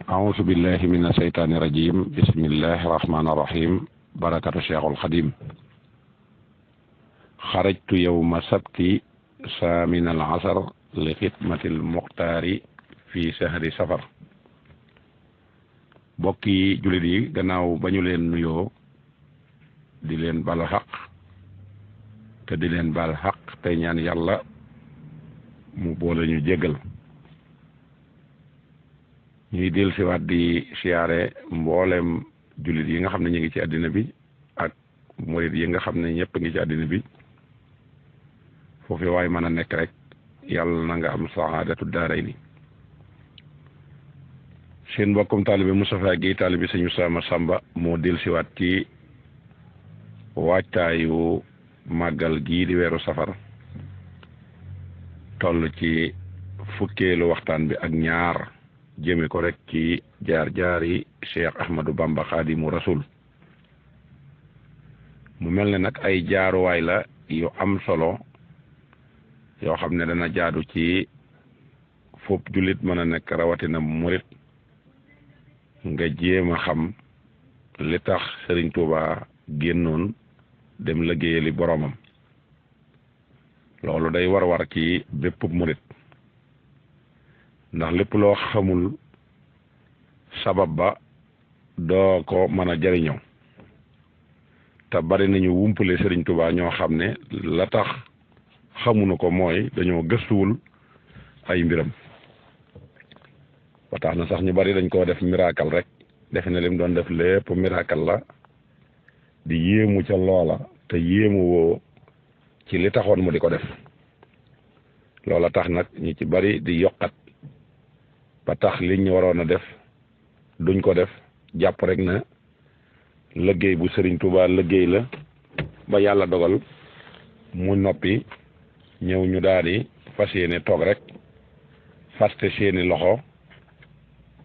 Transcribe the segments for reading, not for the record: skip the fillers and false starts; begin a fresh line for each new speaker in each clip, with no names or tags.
أعوذ بالله من الشيطان الرجيم بسم الله الرحمن الرحيم بركة الشيخ الخديم خرجت يوم السبت ثامن العصر لخدمة المختار في شهر سفر bokki jullit yi gannaaw ba ñu leen nuyoo di leen bal xaq te di leen bal xaq tey ñaan yàlla mu boole ñu jéggal ñuy del siwaat di siyaare mboolem jullit yi nga xam ne ñu ngi ci àddina bi ak murit yi nga xam ne ñëpp ngi ci àddina bi foofu waaye mën a nekk rek yàlla na nga am saadatu daarayni seen mbokkum taalibe Moustapha Guèye taalibe sëñ Moussa Samba moo del siwaat ci waajtaayu màggal gii di weeru safar toll ci fukkeelu waxtaan bi ak ñaar jëme ko rek ci jaar-jaari Cheikh Ahmadou Bamba Khadimu Rasul mu mel ne nag ay jaaruwaay la yu am solo yoo xam ne dana jaadu ci fopp jullit mën a nekk rawatina murit nga jéem a xam li tax Serigne Touba génnoon dem liggéeyali boromam loolu day war ci bépp murit ndax lépp loo xamul sabab ba doo ko mën a jariñoo te bari nañu wumpale Serigne Touba ñoo xam ne la tax xamuñu ko mooy dañoo gëstuwul ay mbiram ba tax na sax ñu bari dañ koo def miracle rek defe ne lim doon def lépp miracle la di yéemu ca loola te yéemu woo ci li taxoon mu di ko def loola tax nag ñu ci bari di yokkat ba tax liñ ñu waroon a def duñ ko def jàpp rek na liggéey bu Serigne Touba liggéey la ba yàlla dogal mu noppi ñëw ñu daal di fas yéene toog rek faste seeni loxo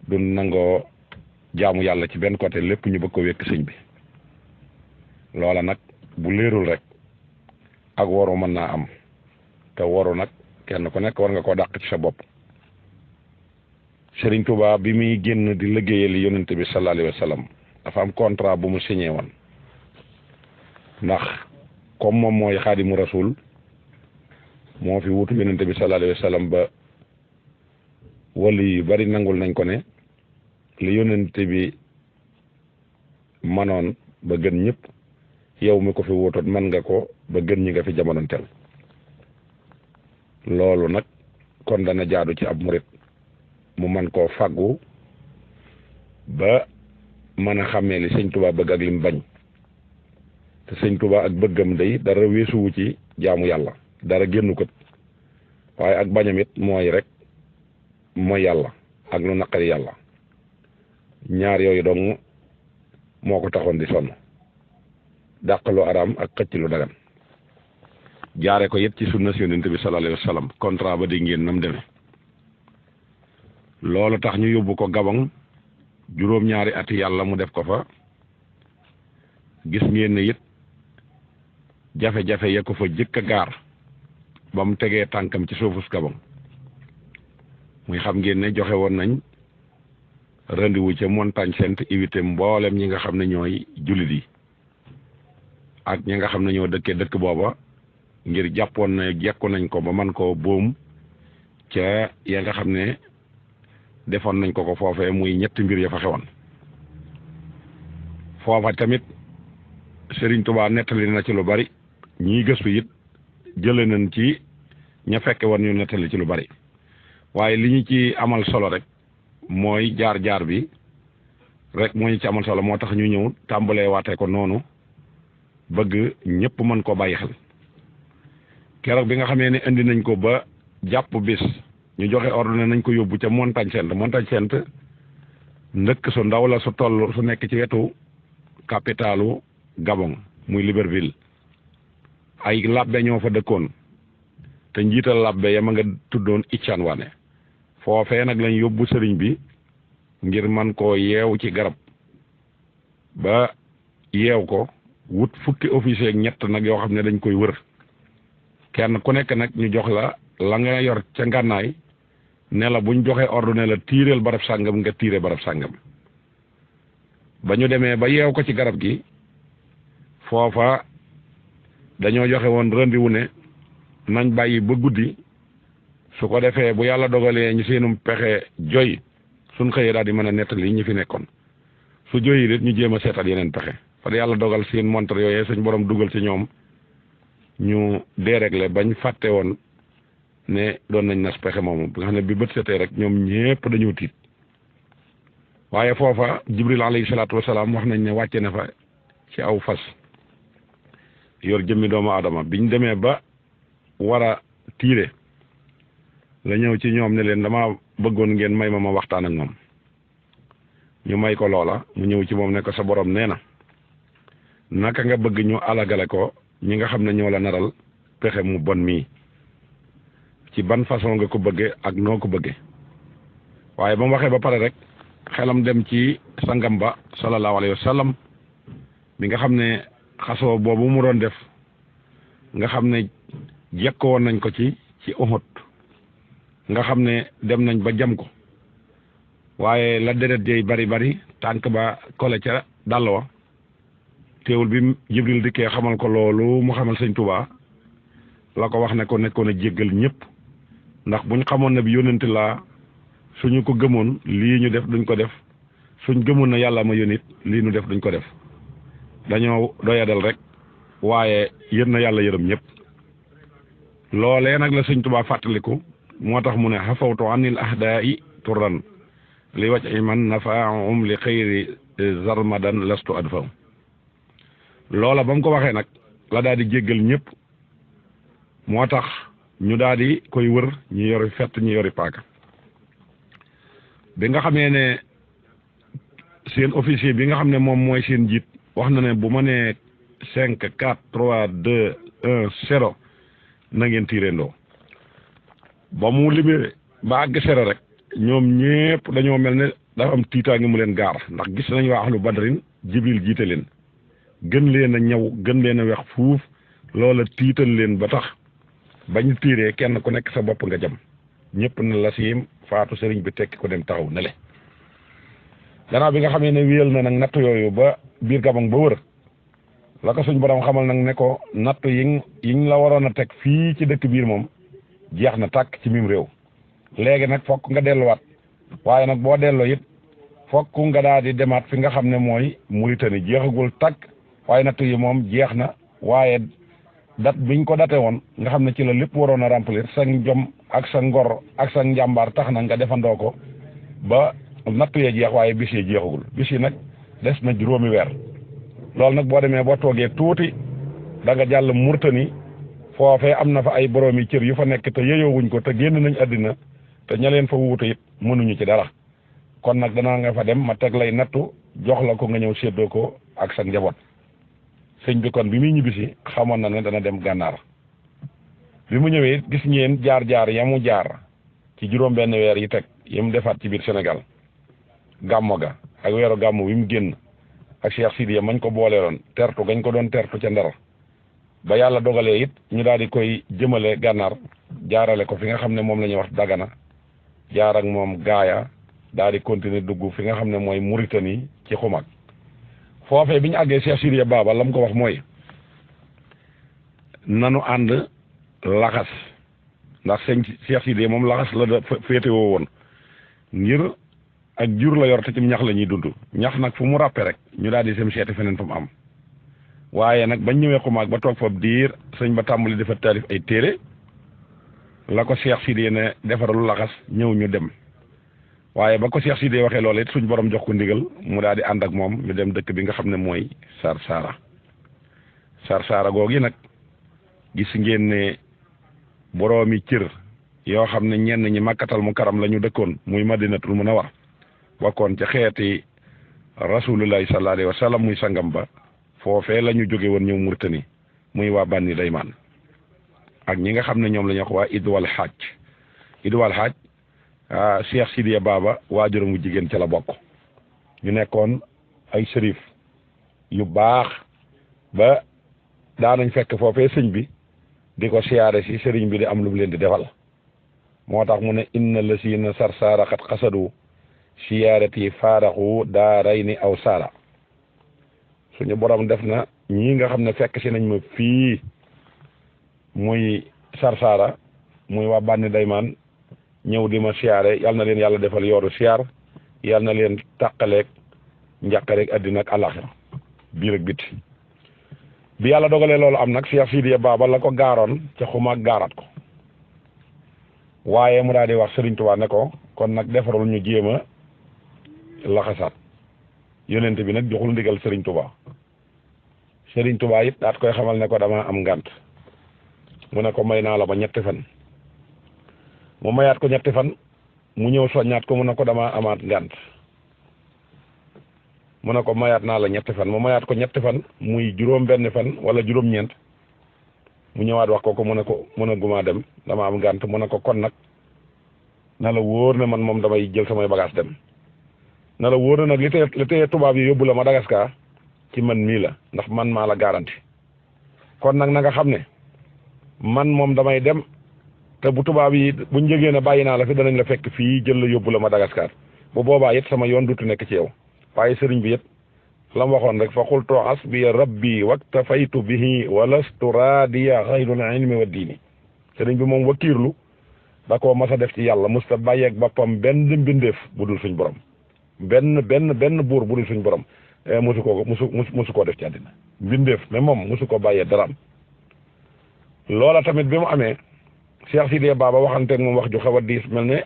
du nangoo jaamu yàlla ci benn côté lépp ñu bëgg ko wekk sëñ bi loola nag bu leerul rek ak waru mën naa am te waru nag kenn ku nekk war nga koo dàq ci sa bopp Serigne Touba bi muy génn di liggéeyal yonent bi sallallahu alayhi wa sallam dafa am contrat bu mu signé woon ndax comme moom mooy Xaadimu Rasul moo fi wutu yonent bi sallallahu alayhi wa sallam ba wali yu bari nangul nañ ko ne li yonent bi manoon ba gën ñëpp yow mi ko fi wutoon man nga ko ba gën ñi nga fi jamonoonteel loolu nag kon dana jaadu ci ab murit mu man koo fàggu ba mën a xàmmee li sëñ Touba bëgg ak lim bañ te sëñ Touba ak bëggam day dara weesuwu ci jaamu yàlla dara génnu ko waaye ak bañam it mooy rek mooy yàlla ak lu naqari yàlla ñaar yooyu dong moo ko taxoon di sonn dàq lu araam ak xëcc lu dagan jaare ko it ci sunna si yonent bi sallallahu alayhi wa sallam contrat ba di ngeen nam demee loolu tax ñu yóbbu ko Gabon juróom-ñaari ati yàlla mu def ko fa gis ngeen ne it jafe-jafe ya ko fa jëkk a gaar ba mu tegee tànkam ci suufus Gabon muy xam ngeen ne joxe woon nañ rendez-vous ca Montagne Sainte invité mboolem ñi nga xam ne ñooy jullit yi ak ñi nga xam ne ñoo dëkkee dëkk booba ngir jàppoon na jekku nañ ko ba man koo boom ca ya nga xam ne defoon nañ ko foofee muy ñetti mbir ya fa xewoon foofa tamit Serigne Touba nettali na ci lu bari ñiy gëstu it jële nañ ci ña fekke woon ñu nettali ci lu bari waaye li ñu ci amal solo rek mooy jaar-jaar bi rek moo ñu ci amal solo moo tax ñu ñëw tàmbalee waatee ko noonu bëgg ñëpp mën koo bàyyi xel keroog bi nga xamee ne indi nañ ko ba jàpp bis ñu joxe ordre nañ ko yóbbu ca Montagne Sainte ndëkk su ndaw la su toll su nekk ci wetu capitalu Gabon muy Libreville ay labbe ñoo fa dëkkoon te njiital labbe ya ma nga tuddoon Iccanwane foofee nag lañ yóbbu sëriñ bi ngir man koo yeew ci garab ba yeew ko wut fukki officier ak ñett nag yoo xam ne dañ koy wër kenn ku nekk nag ñu jox la nga yor ca ngànnaay ne la buñ joxe ordre ne la tiireel barab sàngam nga tiire barab sàngam ba ñu demee ba yeew ko ci garab gi foofa dañoo joxe woon rendez-vous ne nañ bàyyi ba guddi su ko defee bu yàlla dogalee ñu seenum pexe joy suñ xëyee daal di mën a nettali ñi fi nekkoon su joyi it ñu jéem a seetal yeneen pexe fa yàlla dogal seen montre yooyee suñ borom dugal ci ñoom ñu déréglé bañ fàtte woon ne doon nañ nas pexe moomu bi nga xam ne bi bët setee rek ñoom ñépp dañoo tiit waaye foofa jibril alayhi salaatu wasalaam wax nañ ne wàcce na fa ci aw fas yor jëmmi doomu aadama biñ demee ba war a tiire la ñëw ci ñoom ne leen dama bëggoon ngeen may ma waxtaan ak moom ñu may ko loola mu ñëw ci moom ne ko sa borom nee na naka nga bëgg ñu alagale ko ñi nga xam ne ñoo la naral pexe mu bon mii ci ban façon nga ko bëgge ak noo ko bëgge waaye ba mu waxee ba pare rek xelam dem ci sangam ba sallallahu alayhi wa sallam mi nga xam ne xasoo boobu mu doon def nga xam ne jekko woon nañ ko ci Uhud nga xam ne dem nañ ba jam ko waaye la deret jey bari tànk ba kole ca dàll wa teewul bi Jibril dikkee xamal ko loolu mu xamal sëñ Tuubaa la ko wax ne ko nekkoon a jéggal ñëpp ndax buñ xamoon ne bi yónnante laa suñu ko gëmoon lii ñu def duñ ko def suñ gëmoon na yàlla ma yónit lii ñu def duñ ko def dañoo doyadal rek waaye yër na yàlla yërëm ñëpp loolee nag la sëñ Tuubaa fàttaliku moo tax mu ne xafawtu anil ahdaa'i turan li wacc man nafaahum li xayri zarmadan lastu adfaw loola ba mu ko waxee nag la daal di jéggal ñëpp moo tax ñu daal di koy wër ñu yori fett ñu yori paaka bi nga xamee ne seen officier bi nga xam ne moom mooy seen jiit wax na ne bu ma nee 5 4 3 2 1 0 na ngeen tiirendoo ba mu limee ba àgg 0 rek ñoom ñépp dañoo mel ne dafa am tiitaange mu leen gaar ndax gis nañ waa ahlu badrin jibril jiite leen gën leen a ñaw gën leen a wex fuuf loola tiital leen ba tax bañ tiiree kenn ku nekk sa bopp nga jam ñëpp na la siim faatu sëriñ bi tekki ko dem taxaw ne le gannaaw bi nga xamee ne wéyal na nag natt yooyu ba biir gabang ba wër la ko suñ borom xamal nag ne ko natt yiñ la waroon a teg fii ci dëkk biir moom jeex na tàkk ci mim réew léegi nag fokk nga delluwaat waaye nag boo delloo it fokk nga daal di demaat fi nga xam ne mooy Mauritanie jeexagul tàkk waaye natt yi moom jeex na waaye dat biñ ko date woon nga xam ne ci la lépp waroon a remplir sa jom ak sa ngor ak sa njàmbaar tax na nga defandoo ko ba natt yee jeex waaye bis yi jeexagul bis yi nag des na juróomi weer loolu nag boo demee boo toogee tuuti da nga jàll Mauritanie foofee am na fa ay boroomi cër yu fa nekk te yeyoowuñ ko te génn nañ àddina te ña leen fa wuute it mënuñu ci dara kon nag danaa nga fa dem ma teg lay nattu jox la ko nga ñëw séddoo ko ak sa njaboot sëñ bi kon bi muy ñibbisi xamoon na ne dana dem gànnaar bi mu ñëwee gis ngeen jaar-jaar ya mu jaar ci juróom benn weer yi teg yi mu defaat ci biir Sénégal gàmmo ga ak weeru gàmmo wi mu génn ak Cheikh Sidiya mañ ko booleeloon tertu gañ ko doon tertu ca Ndar ba yàlla dogalee it ñu daal di koy jëmale gànnaar jaarale ko fi nga xam ne moom la ñuy wax Dagana jaar ak moom gaaya daal di continuer dugg fi nga xam ne mooy Mauritanie ci xumaag foofee bi ñu àggee Cheikh Sidiya Baba la mu ko wax mooy nanu ànd laxas ndax sëñ Cheikh Sidiya moom laxas la féetewoo woon ngir ak jur la yor te ci ñax la ñuy dund ñax nag fu mu ràppe rek ñu daal di sem seeti feneen fa mu am waaye nag bañ ñëwee xumaag ba toog fa diir sëñ ba tàmbali dafa taalif ay téere la ko Cheikh Sidiya ne defaral laxas ñëw ñu dem waaye ba ko Cheikh Sidiya waxee loolu it suñ borom jox ko ndigal mu daal di ànd ak moom ñu dem dëkk bi nga xam ne mooy Sarsara googi nag gis ngeen ne boroomi cër yoo xam ne ñenn ñi Makkatal Mukarram la ñu dëkkoon muy Madinatul Munawwara bokkoon ca xeeti rasulullahi sallallahu alayhi wa sallam muy sangam ba foofee la ñu jóge woon ñëw Mauritanie muy waa Bani Daymaan ak ñi nga xam ne ñoom la ñuy wax waa Idwal Hadj Cheikh Sidiya Baba waajuram wu jigéen ca la bokk ñu nekkoon ay sërif yu baax ba daanañ fekk foofee sëñ bi di ko siyaare si sëriñ bi di am lu mu leen di defal moo tax mu ne inna lasina sarsaara xat xasadu siyaarati faaraxu daarayni aw saara suñu borom def na ñii nga xam ne fekk si nañ ma fii muy sarsaara muy waa bànni daymaan ñëw di ma siyaare yal na leen yàlla defal yooru siyaar yal na leen tàqaleeg njàqareeg àddina ak àllaaxira biir ak biti bi yàlla dogalee loolu am nag Cheikh Sidiya Baba la ko gaaroon ca xumaag gaaraat ko waaye mu daal di wax Serigne Touba ne ko kon nag defarul ñu jéem a laxasaat yonent bi nag joxul ndigal Serigne Touba Serigne Touba it daat koy xamal ne ko dama am ngànt mu ne ko may naa la ba ñetti fan mu mayaat ko ñetti fan mu ñëw soññaat ko mu ne ko dama amaat ngànt mu ne ko mayaat naa la ñetti fan mu mayaat ko ñetti fan muy juróom benn fan wala juróom-ñeent mu ñëwaat wax ko mu ne ko mën a gumaa dem dama am ngànt mu ne ko kon nag na la wóor ne man moom damay jël samay bagage dem na la wóor ne nag li teye tubaab yi yóbbu la Madagascar ci man mii la ndax man maa la garanti kon nag na nga xam ne man moom damay dem te bu tubaab yi buñ jógee ne bàyyi naa la fi danañ la fekk fii jël la yóbbu la Madagascar bu boobaa it sama yoon dutu nekk ci yow waaye sëriñ bi it la mu waxoon rek fa qultu hasbiya rabbi waktafaytu bihi walastu raadiya xayrul ilmi wa diini sëriñ bi moom wakiirlu da koo mas a def ci yàlla musta bàyyeeg boppam benn mbindeef bu dul suñ borom benn buur bu dul suñ borom musu koo def ci àddina mbindeef mais moom musu ko bàyyee daraam loola tamit bi mu amee Cheikh Sidiya Baba waxanteeg moom wax ju xaw a diis mel ne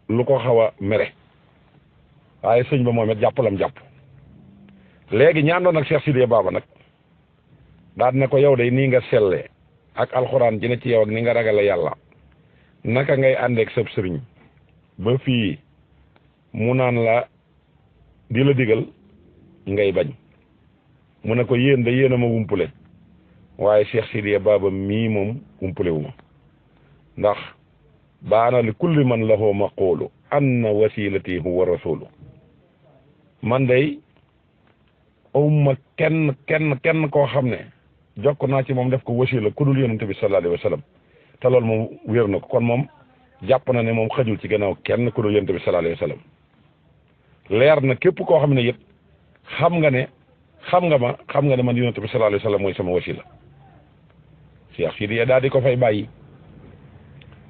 lu ko xaw a mere waaye sëñ ba moom it jàppalam jàpp léegi ñaandoon ak Cheikh Sidiya Baba nag daal ne ko yow de nii nga sellee ak alxuraan ji ne ci yow ak ni nga ragale yàlla naka ngay àndeek sab sëriñ ba fii mu naan la di la digal ngay bañ mu ne ko yéen de yéen a ma wumpule waaye Cheikh Sidiya Baba mii moom wumpule wu ma ndax baana li kulli man lahu maqulu anna wasilati huwa rasulu man day awma kenn koo xam ne jokk naa ci moom def ko wasila ku dul yonente bi sallallahu alayhi wa sallam te loolu moom wér na ko kon moom jàpp na ne moom xajul ci gannaaw kenn ku dul yonente bi sallallahu alayhi wa sallam leer na képp koo xam ne it xam nga ne man yonente bi sallallahu alayhi wa sallam mooy sama wasila Cheikh Sidiya daal di ko fay bàyyi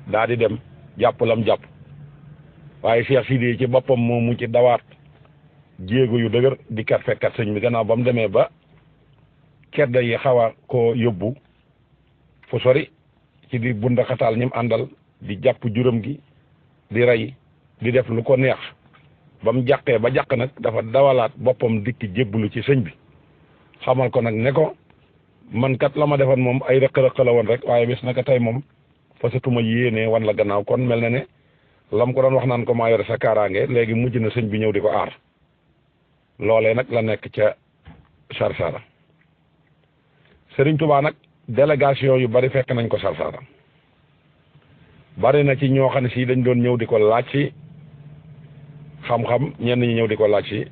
daal di dem jàpp lam jàpp waaye Cheikh Sidiya ci boppam moom mu ci dawaat jéego yu dëgër di kat fekkat sëñ bi gannaaw ba mu demee ba kedda yi xaw a koo yóbbu fu sori ci di bunda xataal ñim àndal di jàpp juróom gi di rey di def lu ko neex ba mu jàqee ba jàq nag dafa dawalaat boppam dikki jébbalu ci sëñ bi xamal ko nag ne ko man kat la ma defoon moom ay rëq-rëq la woon rek waaye bis naka tey moom fasatuma yéene wan la gannaaw kon mel na ne lam ko doon wax naan ko maa yore sa kaaraange léegi mujj na sëñ bi ñëw di ko aar loolee nag la nekk ca Sarsara Serigne Touba nag délégation yu bari fekk nañ ko Sarsara bari na ci ñoo xam ne si dañ doon ñëw di ko laaj ci xam-xam ñenn ñi ñëw di ko laaj ci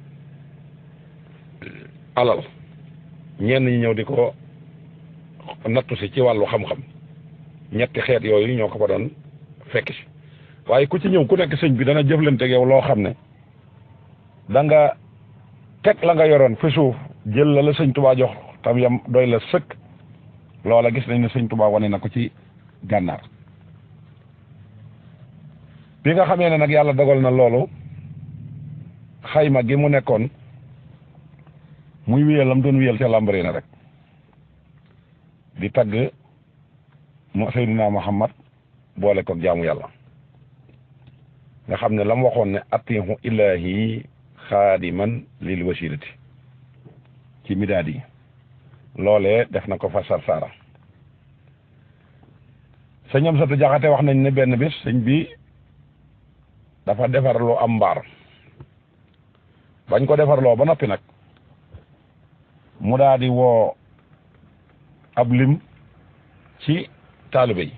alal ñenn ñi ñëw di ko nattu si ci wàllu xam-xam ñetti xeet yooyu ñoo ko fa doon fekk si waaye ku ci ñëw ku nekk sëñ bi dana jëflante ak yow loo xam ne da nga teg la nga yoroon fi suuf jël la sëñ Touba jox tam yam doy la sëkk loola gis nañ ne sëñ Touba wane na ko ci gànnaar bi nga xamee ne nag yàlla dogal na loolu xayma gi mu nekkoon muy wéyal lam doon wéyal ca làmbari na rek di tagg Seydina Muhammad boole ko jaamu yàlla nga xam ne la mu waxoon ne atihu ilahi xaadiman lil wasilati ci midaad yi loolee def na ko fa Sarsara sëñ Amsatu Jaxate wax nañ ne benn bis sëñ bi dafa defarloo am mbaar bañ ko defarloo ba noppi nag mu daal di woo ab lim ci taalibe yi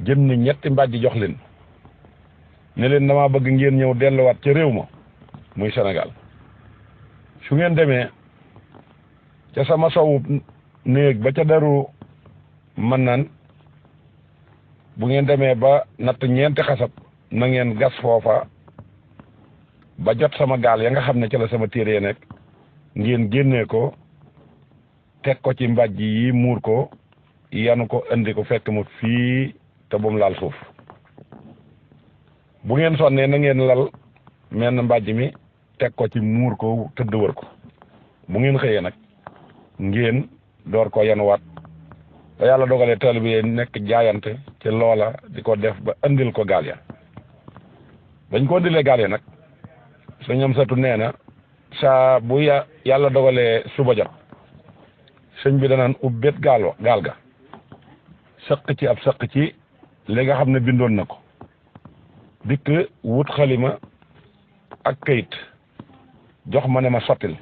jënd ñetti mbàjj jox leen ne leen dama bëgg ngeen ñëw delluwaat ca réew ma muy Sénégal su ngeen demee ca sama sowu néeg ba ca daru man naan bu ngeen demee ba natt ñeenti xasab na ngeen gas foofa ba jot sama gaal ya nga xam ne ci la sama téere nekk ngeen génnee ko teg ko ci mbàjj yi muur ko yanu ko indi ko fekk ma fii te bu mu laal suuf bu ngeen sonnee na ngeen lal menn mbàjj mi teg ko ci muur ko tëdd wër ko bu ngeen xëyee nag ngeen door ko yanuwaat ba yàlla dogalee taalibe yi nekk jaayante ci loola di ko def ba andil ko gaal ya bañ ko andilee gaal ya nag sëñ Amsatu nee na saa bu yàlla dogalee suba jot sëñ bi danaan ubbet gaal ga sëq ci ab sëq ci li nga xam ne bindoon na ko dikk wut xalima ak kayit jox ma ne ma sottil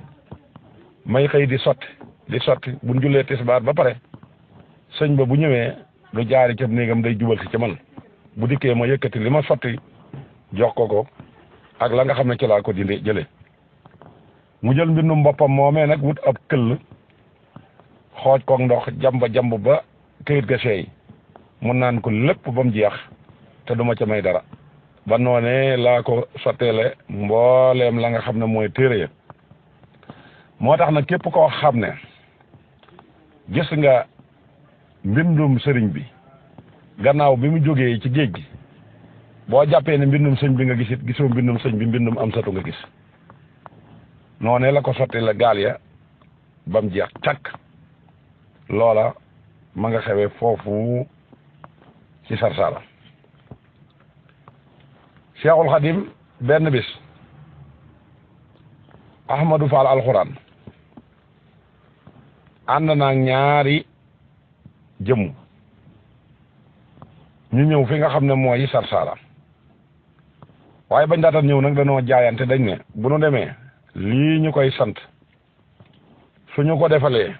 may xëy di sotti bu njullee tisbaar ba pare sëñ ba bu ñëwee du jaari ca néegam day jubal si ci man bu dikkee ma yëkkati li ma sotti jox ko ak la nga xam ne ci laa ko dindi jële mu jël mbindum boppam moomee nag wut ab këll xooj koog ndox jamb ba këyit ga seey mun naan ko lépp ba mu jeex te duma ca may dara ba noonee laa ko sotteele mbooleem la nga xam ne mooy téere ya moo tax nag képp koo xam ne gis nga mbindum sëriñ bi gannaaw bi mu jógee ci géej gi boo jàppee ne mbindum sëñ bi nga gisit gisoo mbindum sëñ bi mbindum Amsatu nga gis noonee la ko sotti la gaal ya ba mu jeex takk loola ma nga xewee foofu ci Sarsara Cheikhul Khadim benn bis Ahmadou Fall alxuraan ànd naag ñaari jëmm ñu ñëw fi nga xam ne mooy Sarsara waaye bañ daataan ñëw nag dañoo jaayante dañ ne bu nu demee lii ñu koy sant suñu ko defalee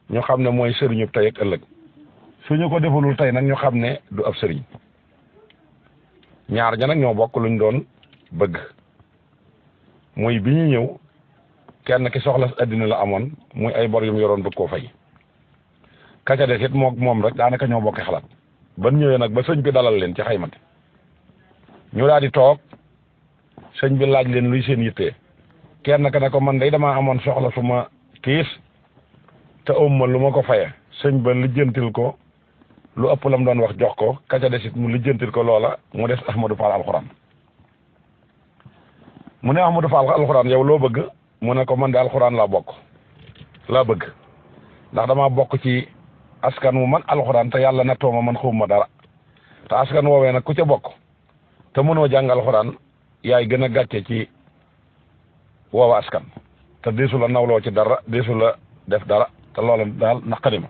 ñu xam ne mooy sëriñu tey ak ëllëg suñu ko defalul tey nag ñu xam ne du ab sëriñ ñaar ña nag ñoo bokk luñ doon bëgg muy bi ñu ñëw kenn ki soxla addina la amoon muy ay bor yu mu yoroon bëgg koo fay kaca des it moom rek daanaka ñoo bokki xalaat ban ñëwee nag ba sëñ bi dalal leen ci xaymate ñu daal di toog sëñ bi laaj leen luy seen yittee kenn ka ne ko man day damaa amoon soxla su ma tiis te ëmma lu ma ko faye sëñ ba lijjantil ko lu ëpp lam doon wax jox ko kaca des it mu lijjantil ko loola mu des Ahmadou Fall alxuraan mu ne Ahmadou Fall alxuraan yow loo bëgg mu ne ko man de alxuraan laa bëgg ndax damaa bokk ci askan wu man alxuraan te yàlla nattoo ma man xawma dara te askan woowee nag ku ca bokk te mënoo jàng alxuraan yaay gën a gàcce ci woowa askan te deesu la nawloo ci dara deesu la def dara te loola daal naqari ma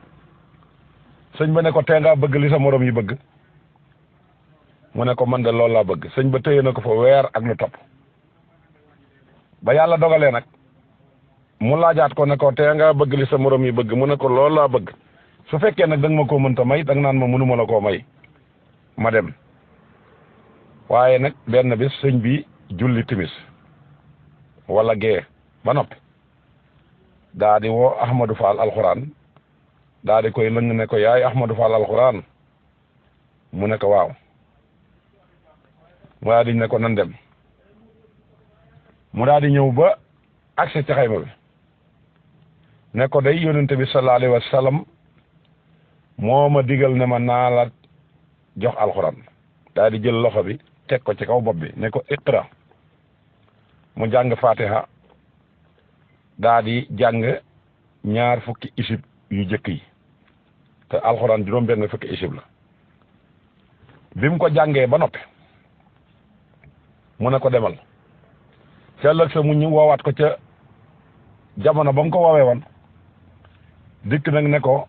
sëñ ba ne ko tee ngaa bëgg li sa morom yi bëgg mu ne ko man de loolu laa bëgg sëñ ba téye na ko fa weer ak lu topp ba yàlla dogalee nag mu laajaat ko ne ko tee ngaa bëgg li sa morom yi bëgg mu ne ko loolu laa bëgg su fekkee nag da nga ma koo mënta may da nga naan ma mënuma la koo may ma dem waaye nag benn bis sëñ bi julli timis wala gee ba noppi daa di woo Ahmadou Fall alxuraan daa di koy lëng ne ko yaay Ahmadou Fall alxuraan mu ne ko waaw mu daa di ne ko nan dem mu daa di ñëw ba agsi ci xayma bi ne ko day yonente bi sallallahu alayhi wa sallam moo ma digal ne ma naa la jox alxuraan daa di jël loxo bi teg ko ci kaw bopp bi ne ko iqra mu jàng fatiha daa di jàng ñaar fukki isib yu jëkk yi te alxuraan juróom benn fukki isib la bi mu ko jàngee ba noppi mu ne ko demal ca ëllëg sa mu ñu woowaat ko ca jamono ba mu ko woowee woon dikk nag ne ko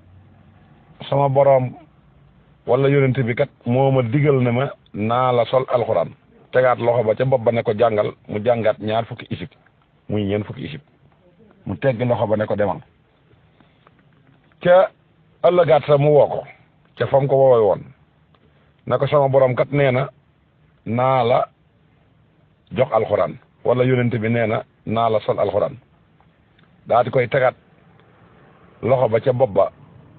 sama boroom wala yonente bi kat moo ma digal ne ma naa la sol alxuraan tegaat loxo ba ca bopp ba ne ko jàngal mu jàngaat ñaar fukki isib muy ñeent fukki isib mu tegg loxo ba ne ko demal ca ëllëgaat sa mu woo ko ca fam ko woowee woon ne ko sama boroom kat nee na naa la jox alxuraan wala yonente bi nee na naa la sol alxuraan daa di koy tegaat loxo ba ca bopp ba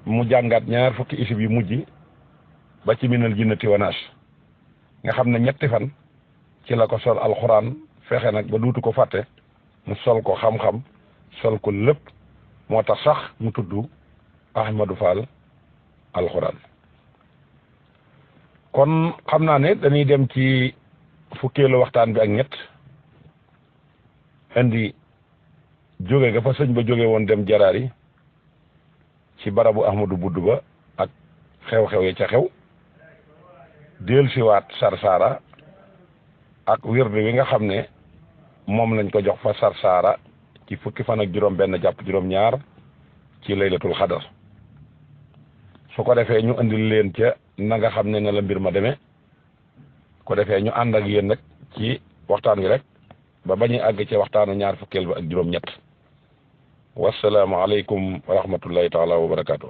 mu jàngaat ñaar fukki isib yu mujj ba ci minal jinnati wa naas nga xam ne ñetti fan ci la ko sol alxuraan fexe nag ba duutu ko fàtte mu sol ko xam-xam sol ko lépp moo tax sax mu tudd Ahmadou Fall alxuraan. kon xam naa ne dañuy dem ci fukkeelu waxtaan bi ak ñett indi jóge ga fa sëñ ba jóge woon dem jaraari ci barabu Ahmadou Budd ba ak xew-xew ya ca xew del siwaat Sarsara ak wird wi nga xam ne moom lañ ko jox fa Sarsara ci fukki fan ak juróom benn jàpp juróom ñaar ci laylatul xadar su ko defee ñu andil leen ca na nga xam ne ne la mbir ma demee ko defee ñu ànd ak yéen nag ci waxtaan wi rek ba bañuy àgg ci waxtaanu ñaar fukkeel ba ak juróom ñett wasalaamu aleykum wa rahmatullahi taala wa barakaatu.